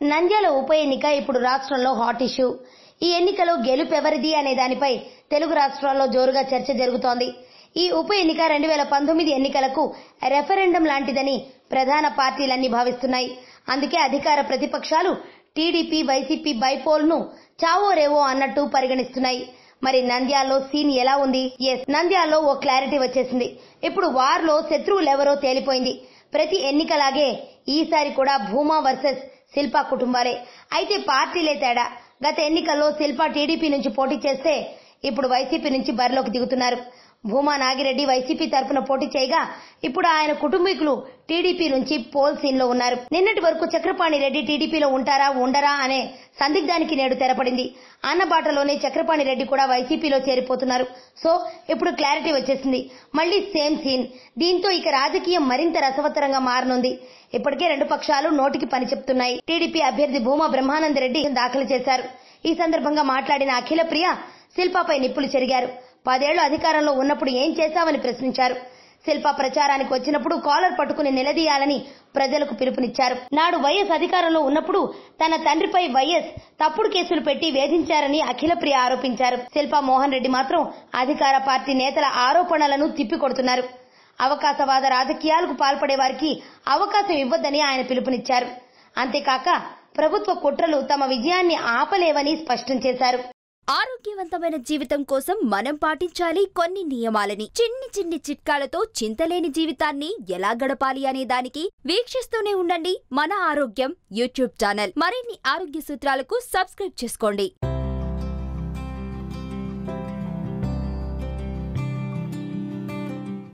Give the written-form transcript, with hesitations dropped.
నంద్యాల ఉప ఎన్నిక ఇప్పుడు రాష్ట్రంలో హాట్ ఇష్యూ. ఈ ఎన్నికలో గెలుపెవరిది అనే దానిపై తెలుగు రాష్ట్రాల్లో జోరుగా చర్చ జరుగుతోంది. ఈ ఉప ఎన్నిక 2019 ఎన్నికలకు రెఫరెండం లాంటిదని ప్రధాన పార్టీలన్నీ భావిస్తున్నాయి. అందుకే అధికార ప్రతిపక్షాలు టీడీపీ, వైసీపీ బైపోల్ ను చావో రేవో అన్నట్టు పరిగణిస్తున్నాయి. మరి నంద్యాలలో సీన్ ఎలా ఉంది? నంద్యాలలో ఓ క్లారిటీ వచ్చేసింది. ఇప్పుడు వార్లో శత్రువులెవరో తేలిపోయింది. ప్రతి ఎన్నికలాగే ఈసారి కూడా భూమా వర్సెస్ శిల్పా కుటుంబాలే. అయితే పార్టీలే తేడా. గత ఎన్నికల్లో శిల్పా టీడీపీ నుంచి పోటీ చేస్తే ఇప్పుడు వైసీపీ నుంచి బరిలోకి దిగుతున్నారు. భూమా నాగిరెడ్డి వైసీపీ తరఫున పోటీ చేయగా ఇప్పుడు ఆయన కుటుంబీకులు టీడీపీ నుంచి పోల్ సీన్ లో ఉన్నారు. నిన్నటి వరకు చక్రపాణి రెడ్డి టీడీపీలో ఉంటారా ఉండరా అనే సందిగ్ధానికి నేడు తెరపడింది. అన్నబాటలోనే చక్రపాణి రెడ్డి కూడా వైసీపీలో చేరిపోతున్నారు. సో ఇప్పుడు క్లారిటీ వచ్చేసింది. మళ్లీ సేమ్ సీన్. దీంతో ఇక రాజకీయం మరింత రసవత్తరంగా మారనుంది. ఇప్పటికే రెండు పక్షాలు నోటికి పని చెప్తున్నాయి. టీడీపీ అభ్యర్థి భూమా బ్రహ్మానందరెడ్డి దాఖలు చేశారు. ఈ సందర్భంగా మాట్లాడిన అఖిల ప్రియ శిల్పాపై నిప్పులు చెరిగారు. 10 ఏళ్లు అధికారంలో ఉన్నప్పుడు ఏం చేశావని ప్రశ్నించారు. శిల్ప ప్రచారానికి వచ్చినప్పుడు కాలర్ పట్టుకుని నిలదీయాలని ప్రజలకు పిలుపునిచ్చారు. నాడు వైఎస్ అధికారంలో ఉన్నప్పుడు తన తండ్రిపై వైఎస్ తప్పుడు కేసులు పెట్టి వేధించారని అఖిల ప్రియ ఆరోపించారు. శిల్పా మోహన్ రెడ్డి మాత్రం అధికార పార్టీ నేతల ఆరోపణలను తిప్పికొడుతున్నారు. అవకాశవాద రాజకీయాలకు పాల్పడే వారికి అవకాశం ఇవ్వొద్దని ఆయన పిలుపునిచ్చారు. అంతేకాక ప్రభుత్వ కుట్రలు తమ విజయాన్ని ఆపలేవని స్పష్టం చేశారు. ఆరోగ్యవంతమైన జీవితం కోసం మనం పాటించాలి కొన్ని నియమాలని. చిన్ని చిన్ని చిట్కాలతో చింతలేని జీవితాన్ని ఎలా గడపాలి అనే దానికి వీక్షిస్తూనే ఉండండి మన ఆరోగ్యం యూట్యూబ్ ఛానల్. మరిన్ని ఆరోగ్య సూత్రాలకు సబ్స్క్రైబ్ చేసుకోండి.